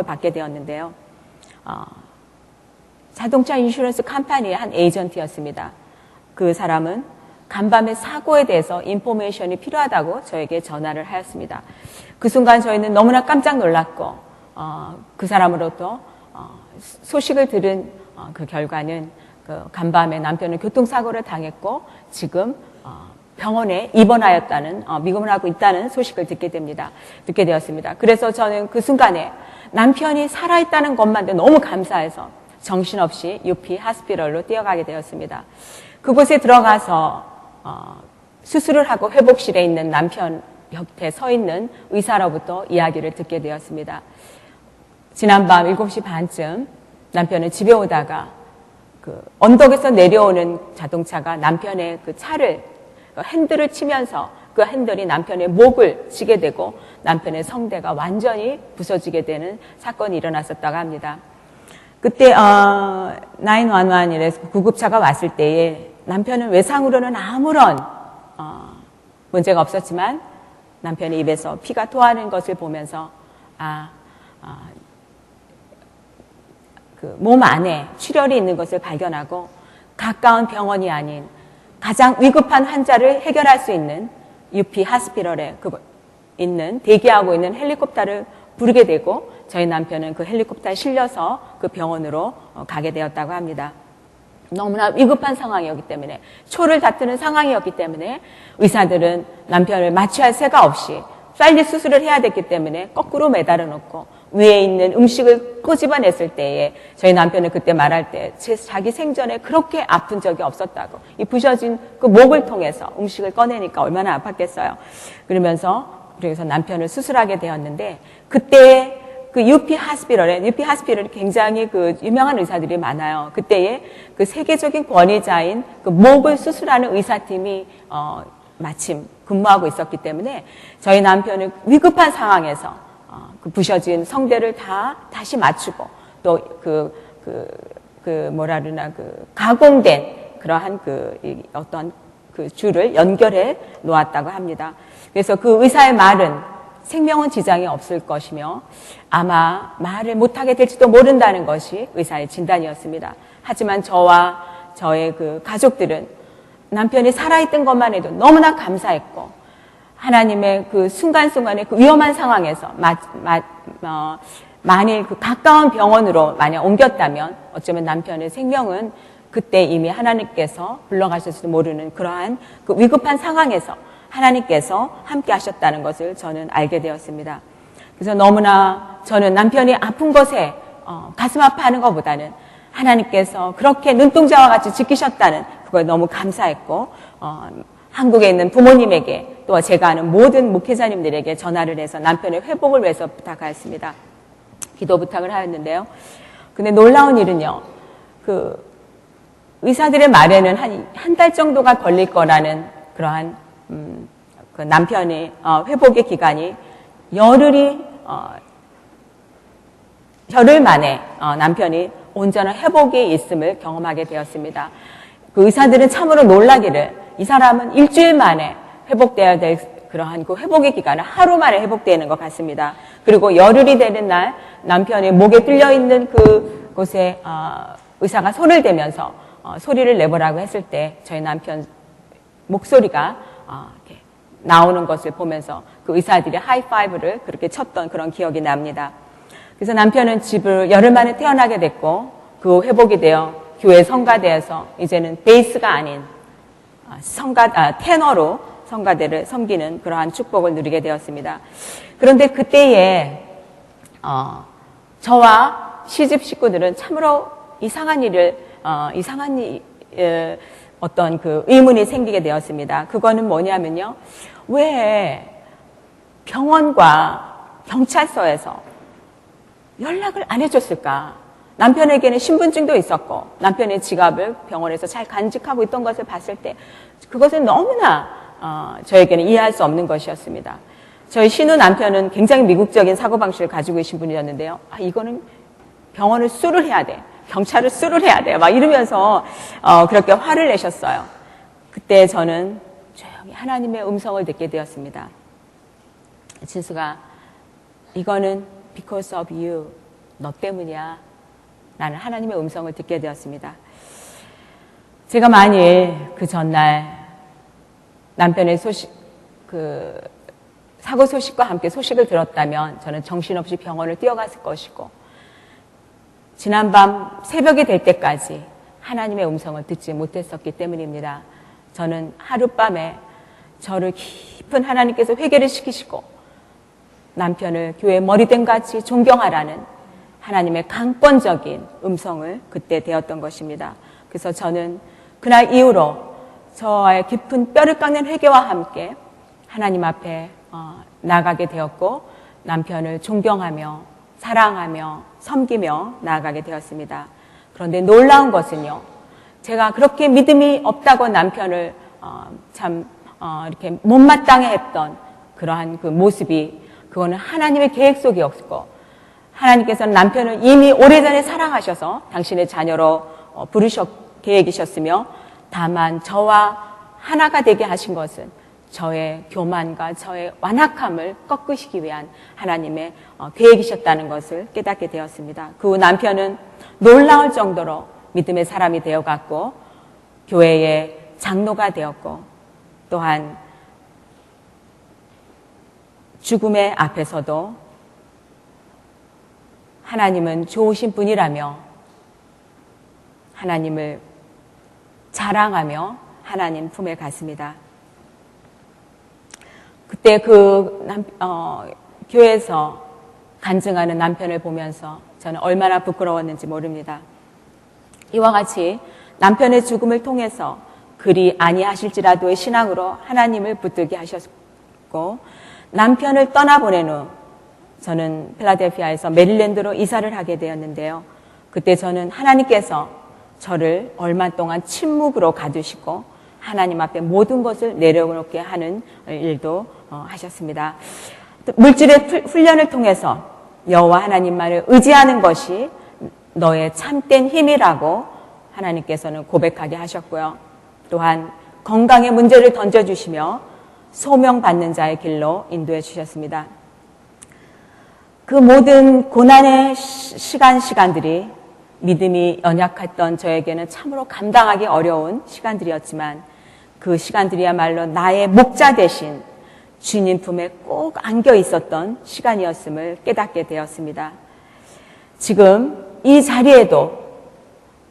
받게 되었는데요. 자동차 인슈런스 컴퍼니의 한 에이전트였습니다. 그 사람은 간밤에 사고에 대해서 인포메이션이 필요하다고 저에게 전화를 하였습니다. 그 순간 저희는 너무나 깜짝 놀랐고 그 사람으로부터 소식을 들은 그 결과는 그 간밤에 남편은 교통사고를 당했고 지금 병원에 입원하였다는 미금을 하고 있다는 소식을 듣게 되었습니다. 그래서 저는 그 순간에 남편이 살아있다는 것만도 너무 감사해서 정신없이 UP 하스피럴로 뛰어가게 되었습니다. 그곳에 들어가서 수술을 하고 회복실에 있는 남편 곁에 서 있는 의사로부터 이야기를 듣게 되었습니다. 지난밤 7시 반쯤 남편은 집에 오다가 그 언덕에서 내려오는 자동차가 남편의 그 차를 핸들을 치면서 그 핸들이 남편의 목을 치게 되고 남편의 성대가 완전히 부서지게 되는 사건이 일어났었다고 합니다. 그때 911이라서 구급차가 왔을 때에 남편은 외상으로는 아무런 문제가 없었지만 남편의 입에서 피가 토하는 것을 보면서 그 몸 안에 출혈이 있는 것을 발견하고 가까운 병원이 아닌 가장 위급한 환자를 해결할 수 있는 UP 하스피럴에 있는 대기하고 있는 헬리콥터를 부르게 되고 저희 남편은 그 헬리콥터에 실려서 그 병원으로 가게 되었다고 합니다. 너무나 위급한 상황이었기 때문에 초를 다투는 상황이었기 때문에 의사들은 남편을 마취할 새가 없이 빨리 수술을 해야 됐기 때문에 거꾸로 매달아 놓고 위에 있는 음식을 끄집어냈을 때에 저희 남편은 그때 말할 때 자기 생전에 그렇게 아픈 적이 없었다고 이 부셔진 그 목을 통해서 음식을 꺼내니까 얼마나 아팠겠어요. 그래서 남편을 수술하게 되었는데 그때 그 UP 하스피럴이 굉장히 그 유명한 의사들이 많아요. 그때에 그 세계적인 권위자인 그 목을 수술하는 의사팀이 마침 근무하고 있었기 때문에 저희 남편은 위급한 상황에서 그 부셔진 성대를 다시 맞추고 또 가공된 그러한 어떤 그 줄을 연결해 놓았다고 합니다. 그래서 그 의사의 말은 생명은 지장이 없을 것이며 아마 말을 못하게 될지도 모른다는 것이 의사의 진단이었습니다. 하지만 저와 저의 그 가족들은 남편이 살아있던 것만 해도 너무나 감사했고 하나님의 그 순간순간의 그 위험한 상황에서 만일 그 가까운 병원으로 만약 옮겼다면 어쩌면 남편의 생명은 그때 이미 하나님께서 불러가실지도 모르는 그러한 그 위급한 상황에서 하나님께서 함께 하셨다는 것을 저는 알게 되었습니다. 그래서 너무나 저는 남편이 아픈 것에 가슴 아파하는 것보다는 하나님께서 그렇게 눈동자와 같이 지키셨다는 그걸 너무 감사했고 한국에 있는 부모님에게 또 제가 아는 모든 목회자님들에게 전화를 해서 남편의 회복을 위해서 부탁하였습니다. 기도 부탁을 하였는데요. 근데 놀라운 일은요. 그 의사들의 말에는 한 달 정도가 걸릴 거라는 그러한 그 남편의 회복의 기간이 열흘 만에 남편이 온전한 회복이 있음을 경험하게 되었습니다. 그 의사들은 참으로 놀라기를 이 사람은 일주일 만에 회복되어야 될 그러한 그 회복의 기간은 하루 만에 회복되는 것 같습니다. 그리고 열흘이 되는 날 남편의 목에 뚫려 있는 그곳에 의사가 손을 대면서 소리를 내보라고 했을 때 저희 남편 목소리가 이렇게 나오는 것을 보면서 그 의사들이 하이파이브를 그렇게 쳤던 그런 기억이 납니다. 그래서 남편은 집을 열흘 만에 태어나게 됐고 그 회복이 되어 교회 성가대에서 이제는 베이스가 아닌 테너로 성가대를 섬기는 그러한 축복을 누리게 되었습니다. 그런데 그때에 저와 시집 식구들은 참으로 이상한 어떤 그 의문이 생기게 되었습니다. 그거는 뭐냐면요. 왜 병원과 경찰서에서 연락을 안 해줬을까? 남편에게는 신분증도 있었고 남편의 지갑을 병원에서 잘 간직하고 있던 것을 봤을 때 그것은 너무나 저에게는 이해할 수 없는 것이었습니다. 저희 신우 남편은 굉장히 미국적인 사고방식을 가지고 계신 분이었는데요. 이거는 병원을 수를 해야 돼. 경찰을 수를 해야 돼. 막 이러면서 그렇게 화를 내셨어요. 그때 저는 조용히 하나님의 음성을 듣게 되었습니다. 진수가 이거는 because of you. 너 때문이야. 라는 하나님의 음성을 듣게 되었습니다. 제가 만일 그 전날 남편의 사고 소식과 함께 소식을 들었다면 저는 정신없이 병원을 뛰어갔을 것이고, 지난밤 새벽이 될 때까지 하나님의 음성을 듣지 못했었기 때문입니다. 저는 하룻밤에 저를 깊은 하나님께서 회개를 시키시고 남편을 교회 머리됨같이 존경하라는 하나님의 강권적인 음성을 그때 되었던 것입니다. 그래서 저는 그날 이후로 저와의 깊은 뼈를 깎는 회개와 함께 하나님 앞에 나아가게 되었고, 남편을 존경하며 사랑하며 섬기며 나아가게 되었습니다. 그런데 놀라운 것은요, 제가 그렇게 믿음이 없다고 남편을 이렇게 못마땅해 했던 그러한 그 모습이, 그거는 하나님의 계획 속이었고, 하나님께서는 남편을 이미 오래전에 사랑하셔서 당신의 자녀로 계획이셨으며, 다만 저와 하나가 되게 하신 것은 저의 교만과 저의 완악함을 꺾으시기 위한 하나님의 계획이셨다는 것을 깨닫게 되었습니다. 그 후 남편은 놀라울 정도로 믿음의 사람이 되어갔고, 교회의 장로가 되었고, 또한 죽음의 앞에서도 하나님은 좋으신 분이라며 하나님을 자랑하며 하나님 품에 갔습니다. 그때 교회에서 간증하는 남편을 보면서 저는 얼마나 부끄러웠는지 모릅니다. 이와 같이 남편의 죽음을 통해서 그리 아니하실지라도의 신앙으로 하나님을 붙들게 하셨고, 남편을 떠나보낸 후 저는 필라델피아에서 메릴랜드로 이사를 하게 되었는데요. 그때 저는 하나님께서 저를 얼마 동안 침묵으로 가두시고 하나님 앞에 모든 것을 내려놓게 하는 일도 하셨습니다. 물질의 훈련을 통해서 여호와 하나님만을 의지하는 것이 너의 참된 힘이라고 하나님께서는 고백하게 하셨고요. 또한 건강의 문제를 던져주시며 소명받는 자의 길로 인도해 주셨습니다. 그 모든 고난의 시간들이 믿음이 연약했던 저에게는 참으로 감당하기 어려운 시간들이었지만, 그 시간들이야말로 나의 목자 되신 주님 품에 꼭 안겨 있었던 시간이었음을 깨닫게 되었습니다. 지금 이 자리에도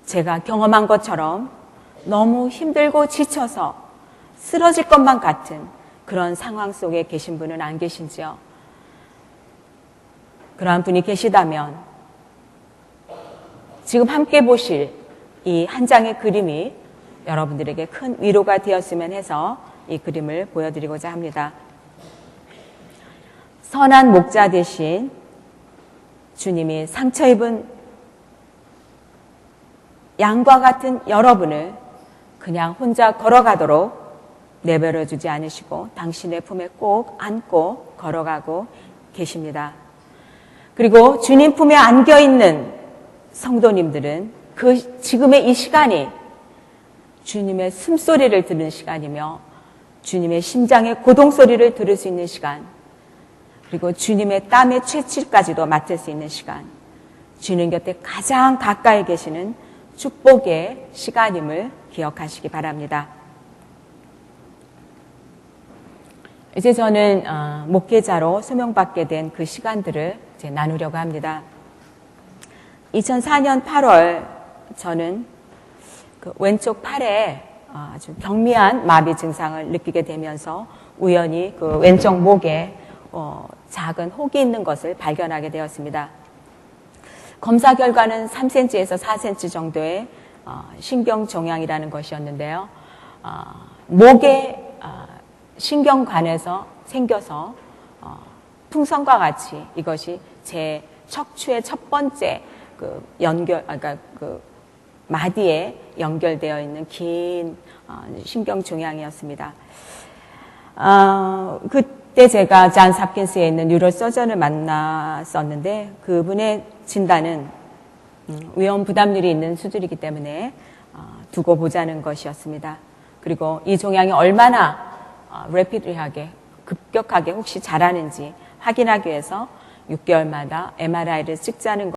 제가 경험한 것처럼 너무 힘들고 지쳐서 쓰러질 것만 같은 그런 상황 속에 계신 분은 안 계신지요? 그러한 분이 계시다면 지금 함께 보실 이 한 장의 그림이 여러분들에게 큰 위로가 되었으면 해서 이 그림을 보여드리고자 합니다. 선한 목자 대신 주님이 상처 입은 양과 같은 여러분을 그냥 혼자 걸어가도록 내버려 두지 않으시고 당신의 품에 꼭 안고 걸어가고 계십니다. 그리고 주님 품에 안겨있는 성도님들은 지금의 이 시간이 주님의 숨소리를 들은 시간이며 주님의 심장의 고동소리를 들을 수 있는 시간, 그리고 주님의 땀의 채취까지도 맡을 수 있는 시간, 주님 곁에 가장 가까이 계시는 축복의 시간임을 기억하시기 바랍니다. 이제 저는 목회자로 소명받게 된 그 시간들을 이제 나누려고 합니다. 2004년 8월 저는 그 왼쪽 팔에 아주 경미한 마비 증상을 느끼게 되면서 우연히 그 왼쪽 목에 작은 혹이 있는 것을 발견하게 되었습니다. 검사 결과는 3cm에서 4cm 정도의 신경종양이라는 것이었는데요. 목에 신경관에서 생겨서 풍선과 같이 이것이 제 척추의 첫 번째 그 마디에 연결되어 있는 긴 신경종양이었습니다. 그때 제가 존스 홉킨스에 있는 뉴로서전을 만났었는데 그분의 진단은 위험 부담률이 있는 수준이기 때문에 두고 보자는 것이었습니다. 그리고 이 종양이 얼마나 래피드하게 급격하게 혹시 자라는지 확인하기 위해서 6개월마다 MRI를 찍자는 것.